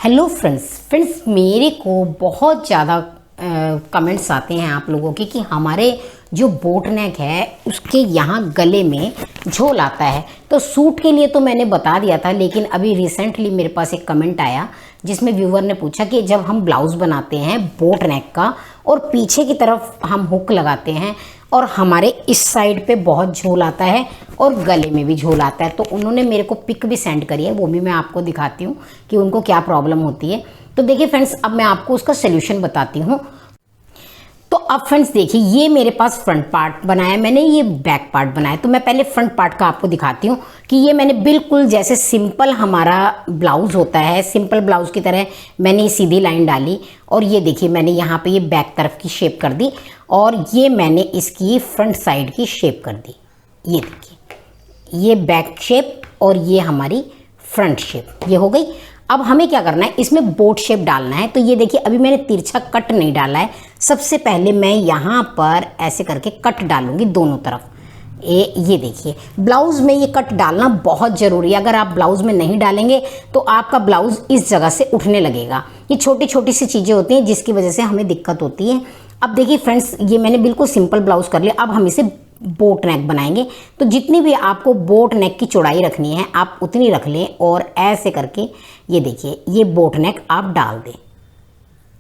Hello friends, मेरे को बहुत ज़्यादा कमेंट्स आते हैं आप लोगों के कि हमारे जो बोट नेक है उसके यहाँ गले में झोल आता है। तो सूट के लिए तो मैंने बता दिया था, लेकिन अभी रिसेंटली मेरे पास एक कमेंट आया जिसमें व्यूवर ने पूछा कि जब हम ब्लाउज़ बनाते हैं बोट नेक का और पीछे की तरफ हम हुक लगाते हैं और हमारे इस साइड पे बहुत झोल आता है और गले में भी झोल आता है, तो उन्होंने मेरे को पिक भी सेंड करी है, वो भी मैं आपको दिखाती हूँ कि उनको क्या प्रॉब्लम होती है। तो देखिए फ्रेंड्स, अब मैं आपको उसका सोल्यूशन बताती हूँ। तो अब फ्रेंड्स देखिए, ये मेरे पास फ्रंट पार्ट बनाया मैंने, ये बैक पार्ट बनाया। तो मैं पहले फ्रंट पार्ट का आपको दिखाती हूँ कि ये मैंने बिल्कुल जैसे सिंपल हमारा ब्लाउज होता है, सिंपल ब्लाउज की तरह मैंने सीधी लाइन डाली और ये देखिए मैंने यहाँ पे ये बैक तरफ की शेप कर दी और ये मैंने इसकी फ्रंट साइड की शेप कर दी। ये देखिए, ये बैक शेप और ये हमारी फ्रंट शेप, ये हो गई। अब हमें क्या करना है, इसमें बोट शेप डालना है। तो ये देखिए, अभी मैंने तिरछा कट नहीं डाला है। सबसे पहले मैं यहाँ पर ऐसे करके कट डालूंगी दोनों तरफ। ये देखिए, ब्लाउज में ये कट डालना बहुत ज़रूरी है। अगर आप ब्लाउज में नहीं डालेंगे तो आपका ब्लाउज इस जगह से उठने लगेगा। ये छोटी छोटी सी चीज़ें होती हैं जिसकी वजह से हमें दिक्कत होती है। अब देखिए फ्रेंड्स, ये मैंने बिल्कुल सिंपल ब्लाउज कर लिया। अब हम इसे बोट नेक बनाएंगे। तो जितनी भी आपको बोट नेक की चौड़ाई रखनी है आप उतनी रख लें और ऐसे करके ये देखिए, ये बोट नेक आप डाल दें।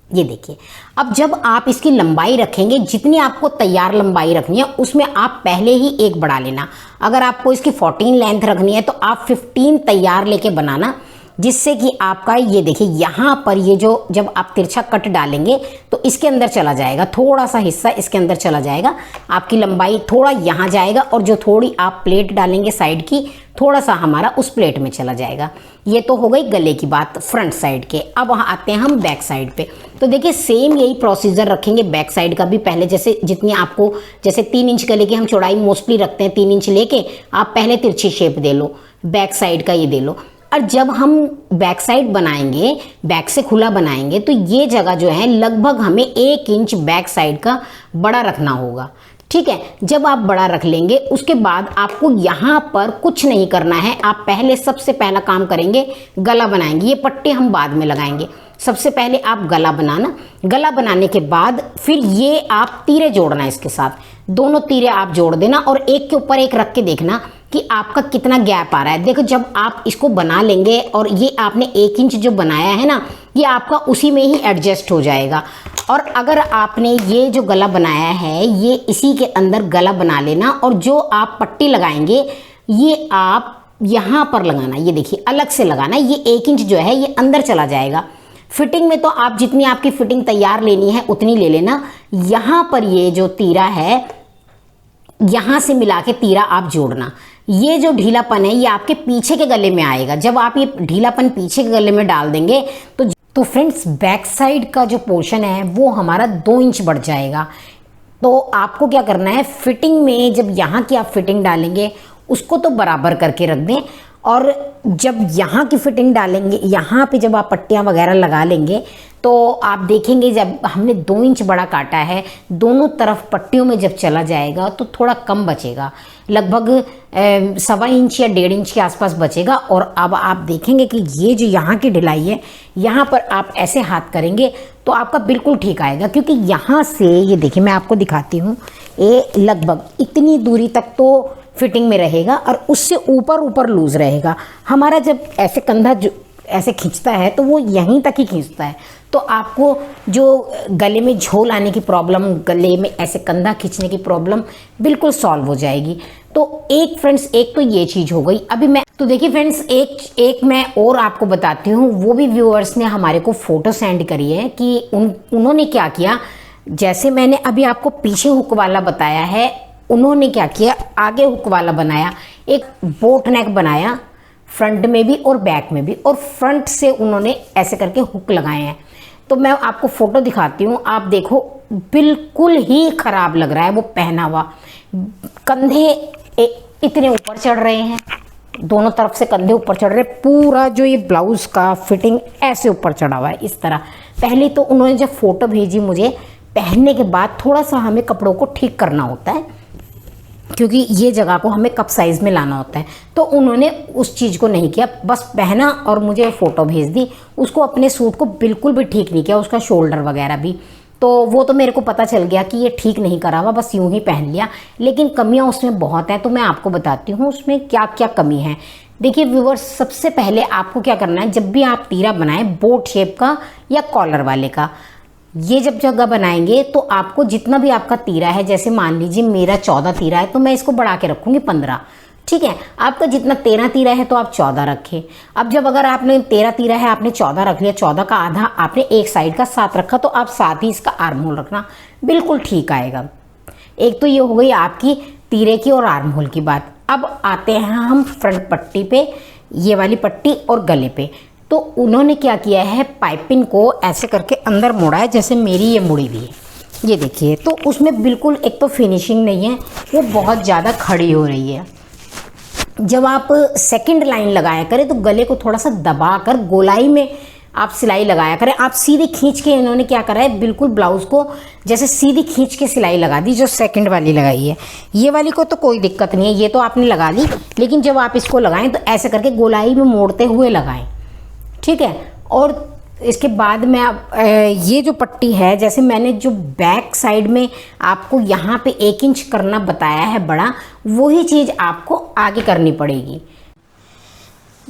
ये देखिए, अब जब आप इसकी लंबाई रखेंगे, जितनी आपको तैयार लंबाई रखनी है उसमें आप पहले ही एक बढ़ा लेना। अगर आपको इसकी 14 लेंथ रखनी है तो आप 15 तैयार लेके बनाना, जिससे कि आपका ये देखिए यहाँ पर ये जो जब आप तिरछा कट डालेंगे तो इसके अंदर चला जाएगा, थोड़ा सा हिस्सा इसके अंदर चला जाएगा, आपकी लंबाई थोड़ा यहाँ जाएगा और जो थोड़ी आप प्लेट डालेंगे साइड की, थोड़ा सा हमारा उस प्लेट में चला जाएगा। ये तो हो गई गले की बात फ्रंट साइड के। अब वहाँ आते हैं हम बैक साइड पे। तो देखिए सेम यही प्रोसीजर रखेंगे बैक साइड का भी। पहले जैसे जितनी आपको, जैसे 3 इंच गले की हम चौड़ाई मोस्टली रखते हैं, 3 इंच लेके आप पहले तिरछी शेप दे लो, बैक साइड का ये दे लो। और जब हम बैक साइड बनाएंगे, बैक से खुला बनाएंगे, तो ये जगह जो है लगभग हमें 1 इंच बैक साइड का बड़ा रखना होगा। ठीक है, जब आप बड़ा रख लेंगे उसके बाद आपको यहाँ पर कुछ नहीं करना है। आप पहले सबसे पहला काम करेंगे, गला बनाएंगे। ये पट्टे हम बाद में लगाएंगे। सबसे पहले आप गला बनाना। गला बनाने के बाद फिर ये आप तीरे जोड़ना, इसके साथ दोनों तीरे आप जोड़ देना और एक के ऊपर एक रख के देखना कि आपका कितना गैप आ रहा है। देखो, जब आप इसको बना लेंगे और ये आपने 1 इंच जो बनाया है ना, ये आपका उसी में ही एडजस्ट हो जाएगा। और अगर आपने ये जो गला बनाया है ये इसी के अंदर गला बना लेना और जो आप पट्टी लगाएंगे ये आप यहाँ पर लगाना। ये देखिए, अलग से लगाना। ये 1 इंच जो है ये अंदर चला जाएगा। फिटिंग में तो आप जितनी आपकी फिटिंग तैयार लेनी है उतनी ले लेना। यहाँ पर ये जो तीरा है, यहाँ से मिला के तीरा आप जोड़ना। ये जो ढीलापन है ये आपके पीछे के गले में आएगा। जब आप ये ढीलापन पीछे के गले में डाल देंगे तो फ्रेंड्स बैक साइड का जो पोर्शन है वो हमारा 2 इंच बढ़ जाएगा। तो आपको क्या करना है, फिटिंग में जब यहाँ की आप फिटिंग डालेंगे उसको तो बराबर करके रख दें और जब यहाँ की फिटिंग डालेंगे, यहाँ पे जब आप पट्टियाँ वगैरह लगा लेंगे तो आप देखेंगे जब हमने 2 इंच बड़ा काटा है, दोनों तरफ पट्टियों में जब चला जाएगा तो थोड़ा कम बचेगा, लगभग 1.25 इंच या 1.5 इंच के आसपास बचेगा। और अब आप देखेंगे कि ये जो यहाँ की ढिलाई है, यहाँ पर आप ऐसे हाथ करेंगे तो आपका बिल्कुल ठीक आएगा। क्योंकि यहाँ से ये देखिए, मैं आपको दिखाती हूँ, ये लगभग इतनी दूरी तक तो फिटिंग में रहेगा और उससे ऊपर ऊपर लूज रहेगा। हमारा जब ऐसे कंधा जो ऐसे खींचता है तो वो यहीं तक ही खींचता है। तो आपको जो गले में झोल आने की प्रॉब्लम, गले में ऐसे कंधा खींचने की प्रॉब्लम बिल्कुल सॉल्व हो जाएगी। तो एक फ्रेंड्स, एक तो ये चीज़ हो गई। अभी मैं तो देखिए फ्रेंड्स, एक मैं और आपको बताती हूँ। वो भी व्यूअर्स ने हमारे को फ़ोटो सेंड करी है कि उन्होंने क्या किया। जैसे मैंने अभी आपको पीछे हुक वाला बताया है, उन्होंने क्या किया, आगे हुक वाला बनाया, एक बोट नेक बनाया फ्रंट में भी और बैक में भी, और फ्रंट से उन्होंने ऐसे करके हुक लगाए हैं। तो मैं आपको फ़ोटो दिखाती हूँ, आप देखो बिल्कुल ही ख़राब लग रहा है वो पहना हुआ। कंधे इतने ऊपर चढ़ रहे हैं, दोनों तरफ से कंधे ऊपर चढ़ रहे, पूरा जो ये ब्लाउज़ का फिटिंग ऐसे ऊपर चढ़ा हुआ है इस तरह। पहले तो उन्होंने जब फ़ोटो भेजी मुझे, पहनने के बाद थोड़ा सा हमें कपड़ों को ठीक करना होता है क्योंकि ये जगह को हमें कप साइज़ में लाना होता है। तो उन्होंने उस चीज़ को नहीं किया, बस पहना और मुझे फ़ोटो भेज दी। उसको अपने सूट को बिल्कुल भी ठीक नहीं किया, उसका शोल्डर वगैरह भी। तो वो तो मेरे को पता चल गया कि ये ठीक नहीं करा हुआ, बस यूं ही पहन लिया। लेकिन कमियां उसमें बहुत हैं, तो मैं आपको बताती हूँ उसमें क्या क्या कमी है। देखिए व्यूअर्स, सबसे पहले आपको क्या करना है, जब भी आप तीरा बनाएं, बोट शेप का या कॉलर वाले का, ये जब जगह बनाएंगे तो आपको जितना भी आपका तीरा है, जैसे मान लीजिए मेरा 14 तीरा है तो मैं इसको बढ़ा के रखूँगी 15, ठीक है। आपका जितना 13 तीरा है तो आप 14 रखें। अब जब अगर आपने 13 तीरा है, आपने 14 रख लिया, 14 का आधा आपने एक साइड का 7 रखा, तो आप 7 ही इसका आर्म होल रखना, बिल्कुल ठीक आएगा। एक तो ये हो गई आपकी तीरे की और आर्म होल की बात। अब आते हैं हम फ्रंट पट्टी पे, ये वाली पट्टी और गले पे। तो उन्होंने क्या किया है, पाइपिंग को ऐसे करके अंदर मोड़ा है, जैसे मेरी ये मुड़ी हुई है, ये देखिए। तो उसमें बिल्कुल एक तो फिनिशिंग नहीं है, वो बहुत ज़्यादा खड़ी हो रही है। जब आप सेकंड लाइन लगाया करें तो गले को थोड़ा सा दबा कर गोलाई में आप सिलाई लगाया करें। आप सीधी खींच के, इन्होंने क्या करा है, बिल्कुल ब्लाउज़ को जैसे सीधी खींच के सिलाई लगा दी, जो सेकंड वाली लगाई है। ये वाली को तो कोई दिक्कत नहीं है, ये तो आपने लगा ली, लेकिन जब आप इसको लगाएं तो ऐसे करके गोलाई में मोड़ते हुए लगाएं, ठीक है। और इसके बाद में आप ये जो पट्टी है, जैसे मैंने जो बैक साइड में आपको यहाँ पे 1 इंच करना बताया है बड़ा, वही चीज़ आपको आगे करनी पड़ेगी।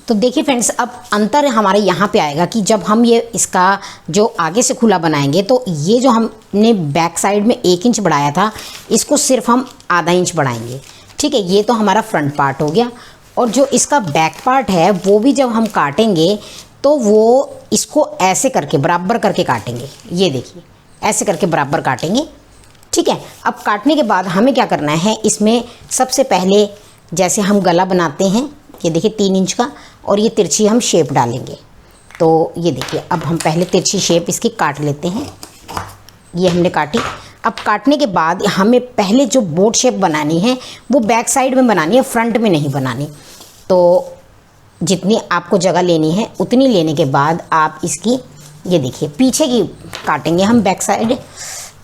तो देखिए फ्रेंड्स, अब अंतर हमारे यहाँ पे आएगा कि जब हम ये इसका जो आगे से खुला बनाएंगे, तो ये जो हमने बैक साइड में 1 इंच बढ़ाया था, इसको सिर्फ हम आधा इंच बढ़ाएंगे, ठीक है। ये तो हमारा फ्रंट पार्ट हो गया। और जो इसका बैक पार्ट है, वो भी जब हम काटेंगे तो वो इसको ऐसे करके बराबर करके काटेंगे, ये देखिए, ऐसे करके बराबर काटेंगे, ठीक है। अब काटने के बाद हमें क्या करना है, इसमें सबसे पहले जैसे हम गला बनाते हैं, ये देखिए 3 इंच का, और ये तिरछी हम शेप डालेंगे। तो ये देखिए, अब हम पहले तिरछी शेप इसकी काट लेते हैं, ये हमने काटी। अब काटने के बाद हमें पहले जो बोट शेप बनानी है वो बैक साइड में बनानी है, फ्रंट में नहीं बनानी। तो जितनी आपको जगह लेनी है उतनी लेने के बाद आप इसकी, ये देखिए, पीछे की काटेंगे हम, बैक साइड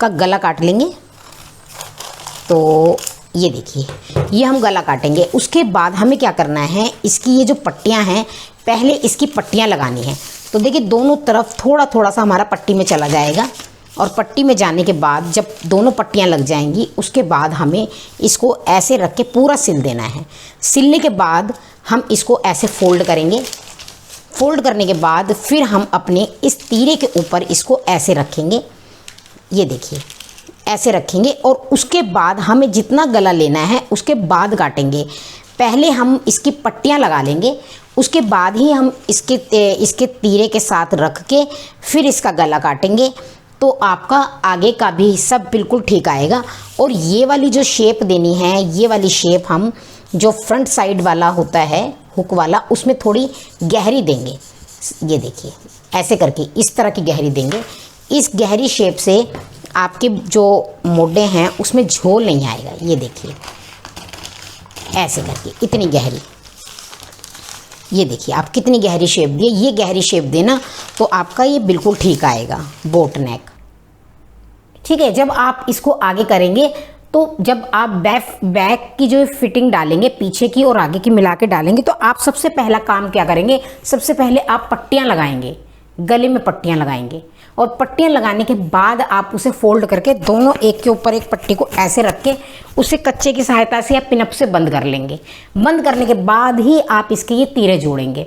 का गला काट लेंगे। तो ये देखिए, ये हम गला काटेंगे। उसके बाद हमें क्या करना है, इसकी ये जो पट्टियां हैं, पहले इसकी पट्टियां लगानी है। तो देखिए दोनों तरफ थोड़ा थोड़ा सा हमारा पट्टी में चला जाएगा, और पट्टी में जाने के बाद जब दोनों पट्टियां लग जाएंगी, उसके बाद हमें इसको ऐसे रख के पूरा सिल देना है। सिलने के बाद हम इसको ऐसे फोल्ड करेंगे। फोल्ड करने के बाद फिर हम अपने इस तीरे के ऊपर इसको ऐसे रखेंगे, ये देखिए, ऐसे रखेंगे। और उसके बाद हमें जितना गला लेना है उसके बाद काटेंगे। पहले हम इसकी पट्टियां लगा लेंगे, उसके बाद ही हम इसके तीरे के साथ रख के फिर इसका गला काटेंगे। तो आपका आगे का भी सब बिल्कुल ठीक आएगा। और ये वाली जो शेप देनी है, ये वाली शेप हम जो फ्रंट साइड वाला होता है हुक वाला, उसमें थोड़ी गहरी देंगे, ये देखिए, ऐसे करके इस तरह की गहरी देंगे। इस गहरी शेप से आपके जो मोड़े हैं उसमें झोल नहीं आएगा, ये देखिए, ऐसे करके इतनी गहरी, ये देखिए आप कितनी गहरी शेप दिए। ये गहरी शेप देना तो आपका ये बिल्कुल ठीक आएगा बोट नेक, ठीक है। जब आप इसको आगे करेंगे तो जब आप बैक की जो फिटिंग डालेंगे, पीछे की और आगे की मिला के डालेंगे, तो आप सबसे पहला काम क्या करेंगे, सबसे पहले आप पट्टियां लगाएंगे, गले में पट्टियां लगाएंगे। और पट्टियां लगाने के बाद आप उसे फोल्ड करके दोनों एक के ऊपर एक पट्टी को ऐसे रख के उसे कच्चे की सहायता से या पिनअप से बंद कर लेंगे। बंद करने के बाद ही आप इसके ये तीरे जोड़ेंगे।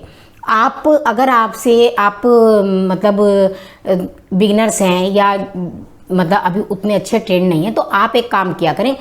आप अगर आप मतलब बिगिनर्स हैं या मतलब अभी उतने अच्छे ट्रेंड नहीं है, तो आप एक काम किया करें,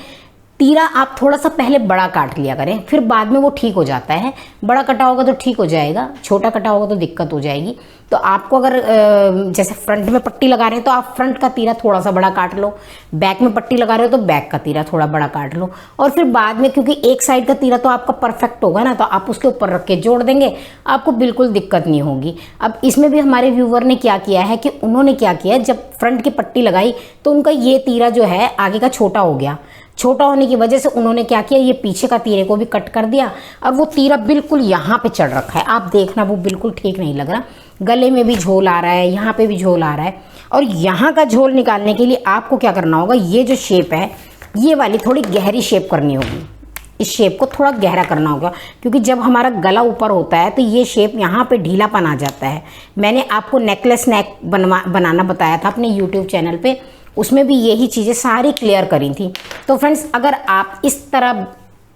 तीरा आप थोड़ा सा पहले बड़ा काट लिया करें, फिर बाद में वो ठीक हो जाता है। बड़ा कटा होगा तो ठीक हो जाएगा, छोटा कटा होगा तो दिक्कत हो जाएगी। तो आपको अगर जैसे फ्रंट में पट्टी लगा रहे हैं तो आप फ्रंट का तीरा थोड़ा सा बड़ा काट लो, बैक में पट्टी लगा रहे हो तो बैक का तीरा थोड़ा बड़ा काट लो, और फिर बाद में, क्योंकि एक साइड का तीरा तो आपका परफेक्ट होगा ना, तो आप उसके ऊपर रख के जोड़ देंगे, आपको बिल्कुल दिक्कत नहीं होगी। अब इसमें भी हमारे व्यूवर ने क्या किया है कि उन्होंने क्या किया, जब फ्रंट की पट्टी लगाई तो उनका ये तीरा जो है आगे का छोटा हो गया। छोटा होने की वजह से उन्होंने क्या किया, ये पीछे का तीरे को भी कट कर दिया, और वो तीरा बिल्कुल यहाँ पे चढ़ रखा है। आप देखना वो बिल्कुल ठीक नहीं लग रहा। गले में भी झोल आ रहा है, यहाँ पे भी झोल आ रहा है। और यहाँ का झोल निकालने के लिए आपको क्या करना होगा, ये जो शेप है ये वाली थोड़ी गहरी शेप करनी होगी, इस शेप को थोड़ा गहरा करना होगा, क्योंकि जब हमारा गला ऊपर होता है तो ये शेप यहाँ पे ढीलापन आ जाता है। मैंने आपको नेकलेस नेक बनाना बताया था अपने यूट्यूब चैनल पे, उसमें भी यही चीज़ें सारी क्लियर करी थी। तो फ्रेंड्स, अगर आप इस तरह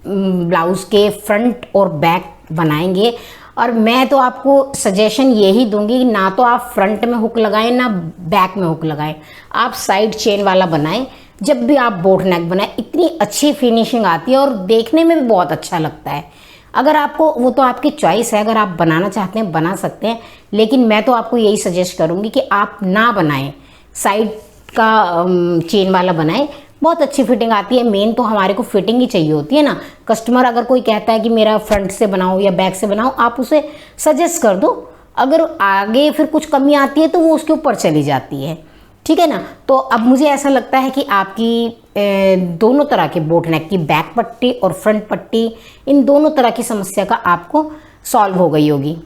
ब्लाउज़ के फ्रंट और बैक बनाएंगे, और मैं तो आपको सजेशन यही दूंगी, ना तो आप फ्रंट में हुक लगाएं ना बैक में हुक लगाएं, आप साइड चेन वाला बनाएं। जब भी आप बोट नेक बनाएं, इतनी अच्छी फिनिशिंग आती है और देखने में भी बहुत अच्छा लगता है। अगर आपको, वो तो आपकी चॉइस है, अगर आप बनाना चाहते हैं बना सकते हैं, लेकिन मैं तो आपको यही सजेस्ट करूँगी कि आप ना बनाएं, साइड का चेन वाला बनाएं, बहुत अच्छी फिटिंग आती है। मेन तो हमारे को फिटिंग ही चाहिए होती है ना। कस्टमर अगर कोई कहता है कि मेरा फ्रंट से बनाओ या बैक से बनाओ, आप उसे सजेस्ट कर दो, अगर आगे फिर कुछ कमी आती है तो वो उसके ऊपर चली जाती है, ठीक है ना। तो अब मुझे ऐसा लगता है कि आपकी दोनों तरह के बोट नेक की बैक पट्टी और फ्रंट पट्टी, इन दोनों तरह की समस्या का आपको सॉल्व हो गई होगी।